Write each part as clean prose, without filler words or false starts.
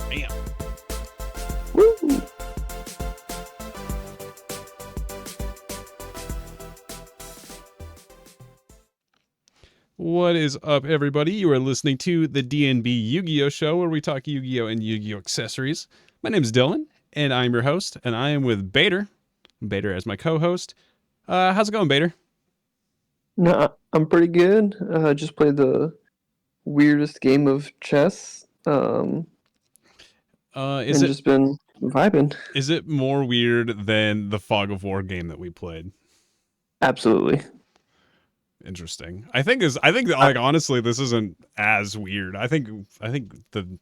Bam. Woo! What is up, everybody? You are listening to the D&B Yu-Gi-Oh show, where we talk Yu-Gi-Oh and Yu-Gi-Oh accessories. My name is Dylan, and I'm your host, and I am with Bader. Bader as my co-host. How's it going, Bader? No, I'm pretty good. Just played the weirdest game of chess. Is Just been vibing. it more weird than the Fog of War game that we played? Absolutely. Interesting. I think like honestly, this isn't as weird. I think the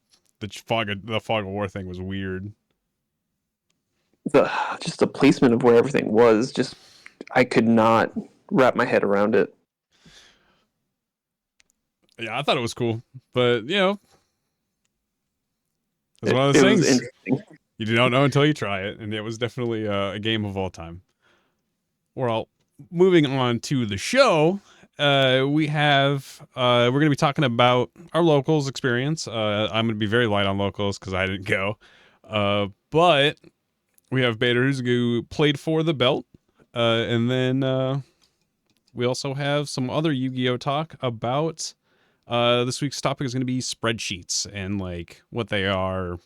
Fog of War thing was weird. Just the placement of where everything was, just I could not wrap my head around it. Yeah, I thought it was cool, but it's one of It those was things interesting. you don't know until you try it, and it was definitely a game of all time. Well, moving on to the show, we're going to be talking about our locals experience. I'm going to be very light on locals because I didn't go, but we have Baders who played for the belt, and then we also have some other Yu-Gi-Oh talk about. This week's topic is going to be spreadsheets and like what they are.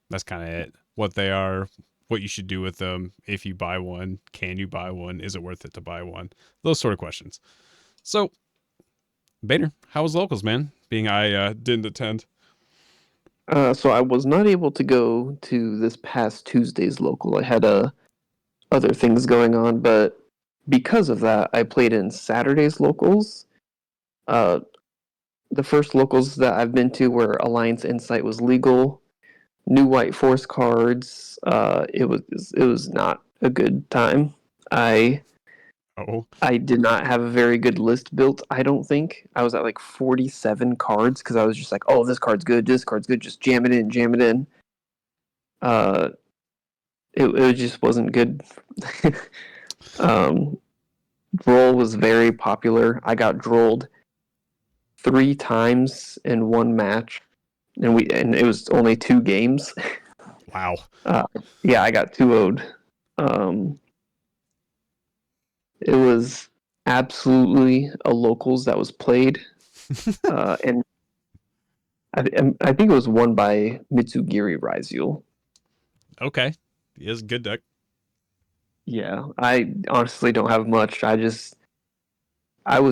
That's kind of it. What they are, what you should do with them. If you buy one, can you buy one? Is it worth it to buy one? Those sort of questions. So, Bader, how was locals, man? Being I didn't attend. So I was not able to go to this past Tuesday's local. I had other things going on, but because of that, I played in Saturday's locals. Uh, the first locals that I've been to where Alliance Insight was legal. New White Force cards. It was not a good time. I Oh, I did not have a very good list built. I don't think I was at like 47 cards because I was just like, oh, this card's good, this card's good, just jam it in, jam it in. Uh, it just wasn't good. um, Droll was very popular. I got drolled 3 times in one match, and it was only 2 games. wow. Uh, yeah, I got 2-0'd. It was absolutely a locals that was played, and I think it was won by Mitsugiri Raizul. Okay. He is a good deck. Yeah, I honestly don't have much. I was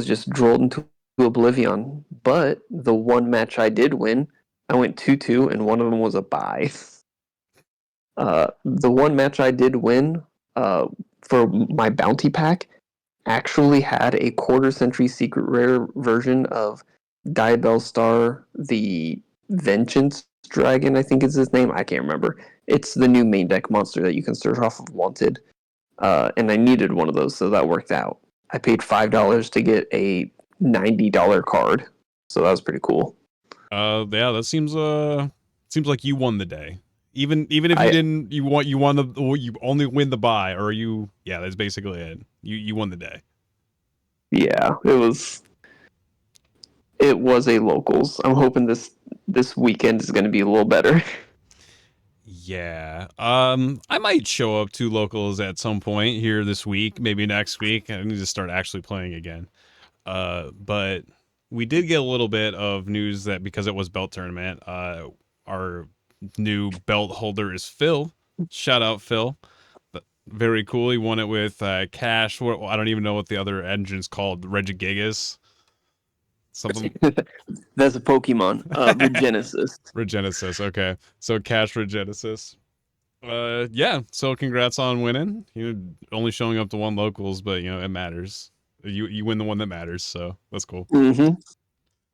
just drolled into oblivion. But the one match I did win, I went 2-2, and one of them was a bye. The one match I did win for my bounty pack actually had a quarter century secret rare version of Diabell Star, the Vengeance Dragon, I think is his name. I can't remember. It's the new main deck monster that you can search off of Wanted. And I needed one of those, so that worked out. I paid $5 to get a $90 card, so that was pretty cool. Yeah, that seems like you won the day. Even if you I didn't, you only win the buy, or yeah, that's basically it. You won the day. Yeah, it was a locals. I'm hoping this weekend is going to be a little better. Yeah. I might show up to locals at some point here this week, maybe next week. I need to start actually playing again. But we did get a little bit of news that because it was belt tournament, our new belt holder is Phil. Shout out Phil. Very cool. He won it with Cash. I don't even know what the other engine's called. Regigigas. Something. That's a Pokemon. Regenesis. Regenesis. Okay. So Cash Regenesis. Yeah. So congrats on winning. Only showing up to one locals, but it matters. You win the one that matters. So that's cool. Mm-hmm.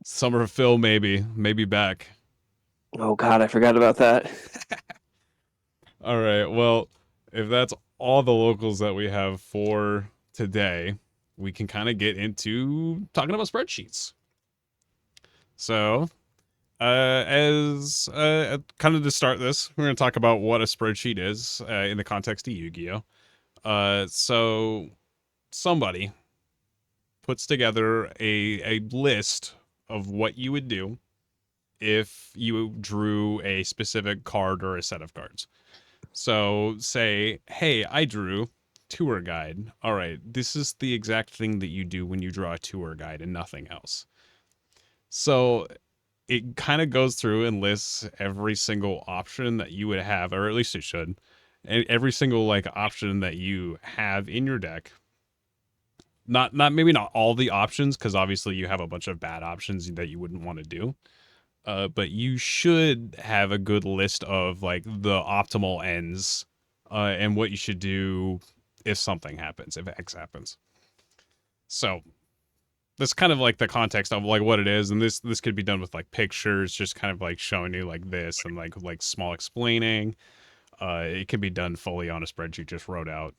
Summer of Phil, maybe back. Oh God, I forgot about that. All right. Well, if that's all the locals that we have for today, we can kind of get into talking about spreadsheets. So, as kind of to start this, we're going to talk about what a spreadsheet is in the context of Yu-Gi-Oh. So somebody puts together a list of what you would do if you drew a specific card or a set of cards. So say, hey, I drew tour guide. All right, this is the exact thing that you do when you draw a tour guide and nothing else. So it kind of goes through and lists every single option that you would have, or at least it should, and every single like option that you have in your deck. Not maybe not all the options, because obviously you have a bunch of bad options that you wouldn't want to do. But you should have a good list of like the optimal ends, and what you should do if something happens, if X happens. So that's kind of like the context of like what it is, and this could be done with like pictures, just kind of like showing you like this, and like small explaining. It can be done fully on a spreadsheet, just wrote out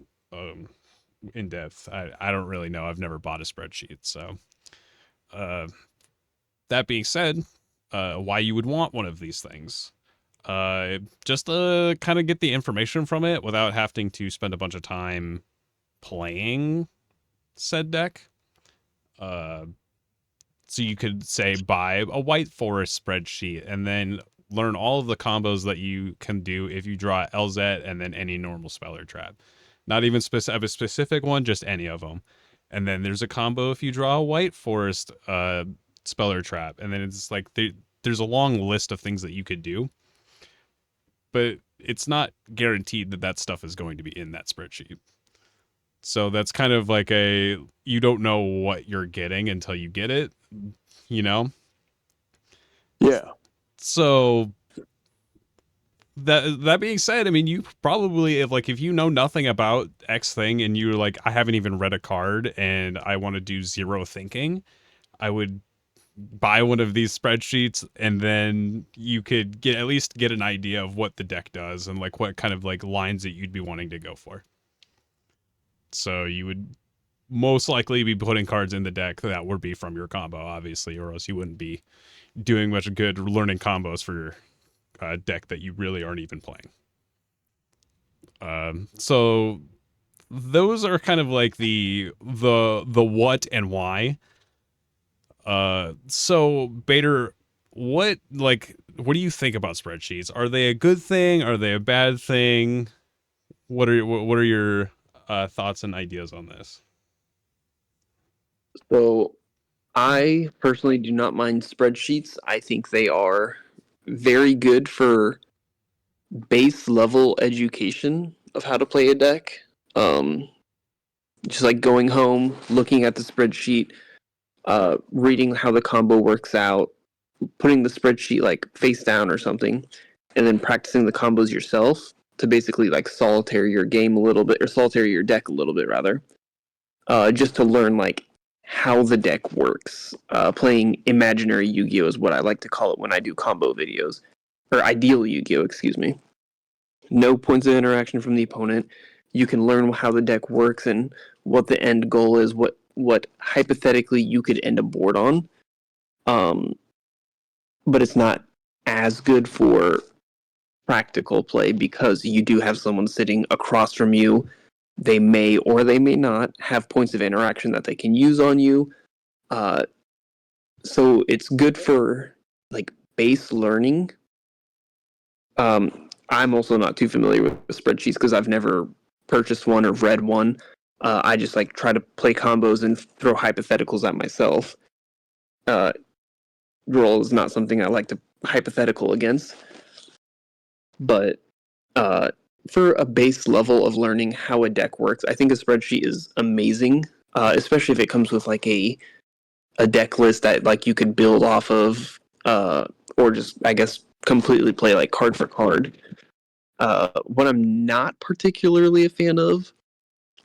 in depth. I don't really know. I've never bought a spreadsheet, so uh, that being said, why you would want one of these things. Just to kind of get the information from it without having to spend a bunch of time playing said deck. So you could say buy a white forest spreadsheet and then learn all of the combos that you can do if you draw LZ and then any normal spell or trap. Not even a specific one, just any of them. And then there's a combo if you draw a white forest spell or trap. And then it's like there's a long list of things that you could do. But it's not guaranteed that that stuff is going to be in that spreadsheet. So that's kind of like you don't know what you're getting until you get it, you know? Yeah. So that being said, I mean, you probably if you know nothing about X thing and you're like, I haven't even read a card and I want to do zero thinking, I would buy one of these spreadsheets, and then you could at least get an idea of what the deck does and like what kind of like lines that you'd be wanting to go for. So you would most likely be putting cards in the deck that would be from your combo, obviously, or else you wouldn't be doing much good learning combos for your deck that you really aren't even playing. So those are kind of like the what and why. So Bader, what do you think about spreadsheets? Are they a good thing? Are they a bad thing? What are your thoughts and ideas on this? So I personally do not mind spreadsheets. I think they are very good for base level education of how to play a deck. Um, just like going home, looking at the spreadsheet, reading how the combo works out, putting the spreadsheet like face down or something, and then practicing the combos yourself to basically like solitaire your game a little bit, or solitaire your deck a little bit rather, just to learn like how the deck works. Playing imaginary Yu-Gi-Oh is what I like to call it when I do combo videos, or ideal Yu-Gi-Oh, excuse me. No points of interaction from the opponent. You can learn how the deck works and what the end goal is, what hypothetically you could end a board on. Um, but it's not as good for practical play because you do have someone sitting across from you. They may or they may not have points of interaction that they can use on you. So it's good for like base learning. I'm also not too familiar with spreadsheets because I've never purchased one or read one. I just like try to play combos and throw hypotheticals at myself. Roll is not something I like to hypothetical against, but for a base level of learning how a deck works, I think a spreadsheet is amazing, especially if it comes with like a deck list that like you could build off of, or just I guess completely play like card for card. What I'm not particularly a fan of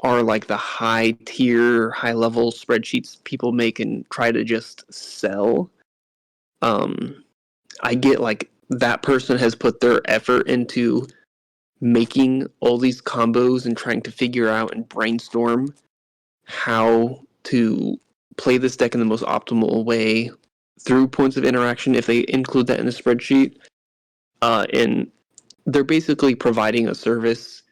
are like the high tier, high level spreadsheets people make and try to just sell. Um, I get like that person has put their effort into making all these combos and trying to figure out and brainstorm how to play this deck in the most optimal way through points of interaction if they include that in the spreadsheet. And they're basically providing a service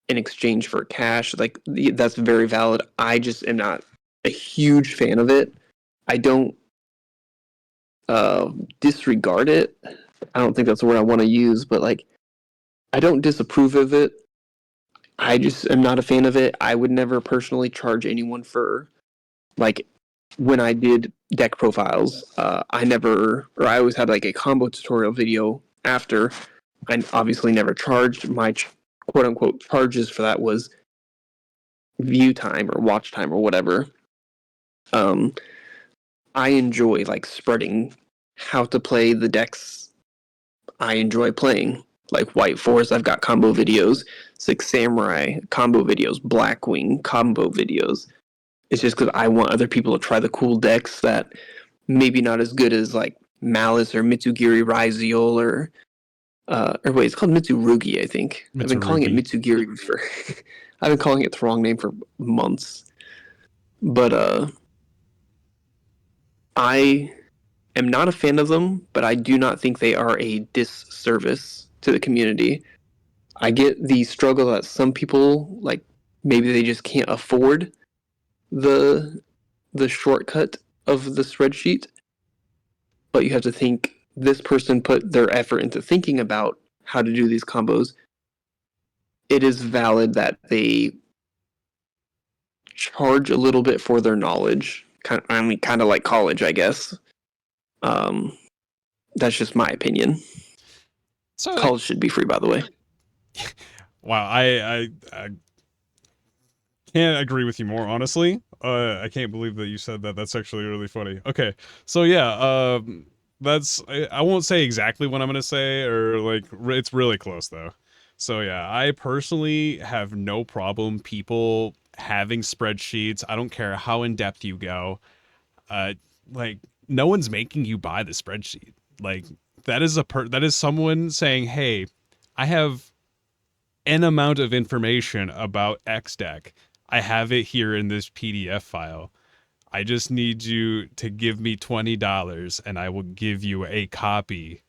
in exchange for cash. Like that's very valid. I just am not a huge fan of it. I don't disregard it. I don't think that's the word I want to use, but like I don't disapprove of it. I just am not a fan of it. I would never personally charge anyone for like when I did deck profiles. I always had like a combo tutorial video after. I obviously never charged. My quote unquote charges for that was view time or watch time or whatever. Um, I enjoy like spreading how to play the decks I enjoy playing. Like White Forest, I've got combo videos. Six Samurai combo videos. Blackwing combo videos. It's just because I want other people to try the cool decks that maybe not as good as like Malice or Mitsugiri Raiziol or wait, it's called Mitsurugi, I think. I've been calling it Mitsurugi. Mitsugiri for I've been calling it the wrong name for months. But I am not a fan of them, but I do not think they are a disservice to the community. I get the struggle that some people like maybe they just can't afford the shortcut of the spreadsheet, but you have to think this person put their effort into thinking about how to do these combos. It is valid that they charge a little bit for their knowledge. Kind of like college, I guess. Um, that's just my opinion. So, College should be free, by the way. wow, I can't agree with you more, honestly. I can't believe that you said that. That's actually really funny. Okay, so yeah, that's I won't say exactly what I'm gonna say, or like it's really close though. So yeah, I personally have no problem people having spreadsheets. I don't care how in depth you go. Uh, like no one's making you buy the spreadsheet. Like that is someone saying, "Hey, I have an amount of information about X deck. I have it here in this PDF file. I just need you to give me $20 and I will give you a copy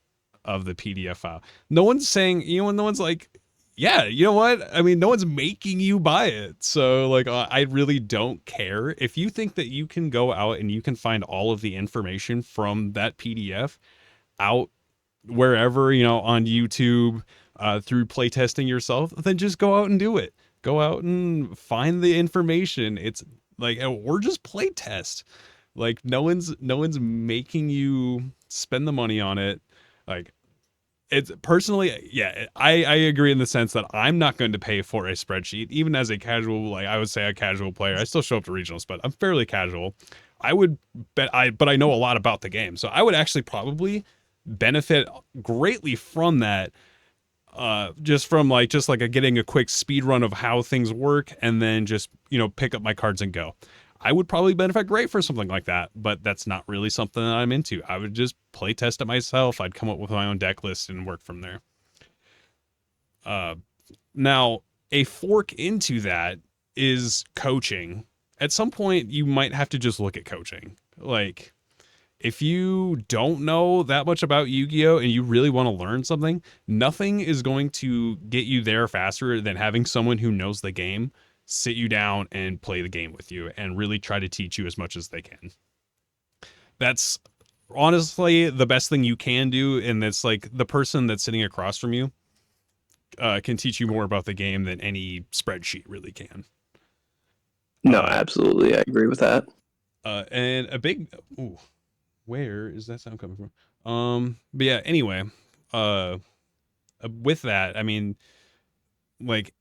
of the PDF file." No one's saying, no one's like, yeah, you know what? I mean, no one's making you buy it. So, like, I really don't care. If you think that you can go out and you can find all of the information from that PDF out wherever, on YouTube, through playtesting yourself, then just go out and do it. Go out and find the information. It's like, or just playtest. Like no one's making you spend the money on it. Like it's personally, yeah, I agree in the sense that I'm not going to pay for a spreadsheet, even as a casual, like I would say a casual player. I still show up to regionals, but I'm fairly casual. I would but I know a lot about the game. So I would actually probably benefit greatly from that, just like getting a quick speed run of how things work and then just pick up my cards and go. I would probably benefit great for something like that, but that's not really something that I'm into. I would just play test it myself. I'd come up with my own deck list and work from there. Now, a fork into that is coaching. At some point, you might have to just look at coaching. Like, if you don't know that much about Yu-Gi-Oh and you really want to learn something, nothing is going to get you there faster than having someone who knows the game sit you down and play the game with you and really try to teach you as much as they can. That's honestly the best thing you can do, and that's like the person that's sitting across from you can teach you more about the game than any spreadsheet really can. No, absolutely, I agree with that. And a big where is that sound coming from? But yeah, anyway, with that, I mean, like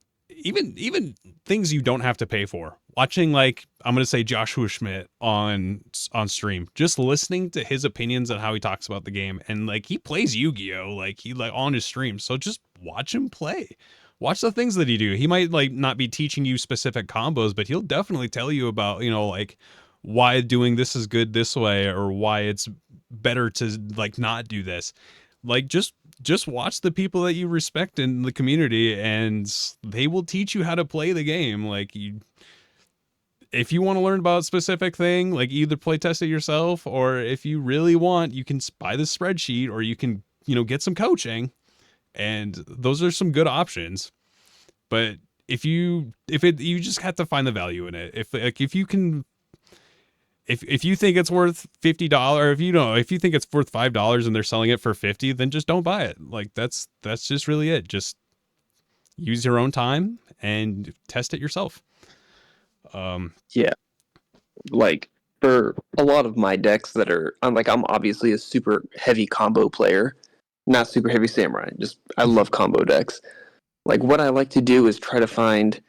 even things you don't have to pay for. Watching, like, I'm gonna say Joshua Schmidt on stream, just listening to his opinions on how he talks about the game, and like he plays Yu-Gi-Oh, like he like on his stream, so just watch him play. Watch the things that he do. He might like not be teaching you specific combos, but he'll definitely tell you about, like why doing this is good this way, or why it's better to like not do this. Like just watch the people that you respect in the community, and they will teach you how to play the game. Like, if you want to learn about a specific thing, like either play test it yourself, or if you really want, you can buy the spreadsheet, or you can get some coaching, and those are some good options. But you just have to find the value in it. If you can, if you think it's worth $50, if you think it's worth $5 and they're selling it for 50, then just don't buy it. Like that's just really it. Just use your own time and test it yourself. Yeah, like for a lot of my decks that are, I'm obviously a super heavy combo player, not super heavy samurai. Just I love combo decks. Like what I like to do is try to find,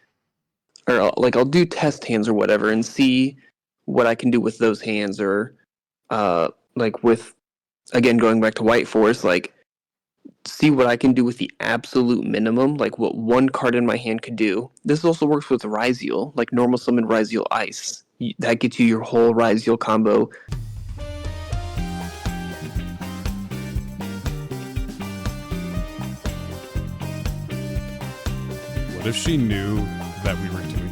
or like I'll do test hands or whatever and see what I can do with those hands, or like with, again, going back to White Force, like see what I can do with the absolute minimum, like what one card in my hand could do. This also works with Ryziel, like normal summon Ryziel Ice. That gets you your whole Ryziel combo. What if she knew that we were doing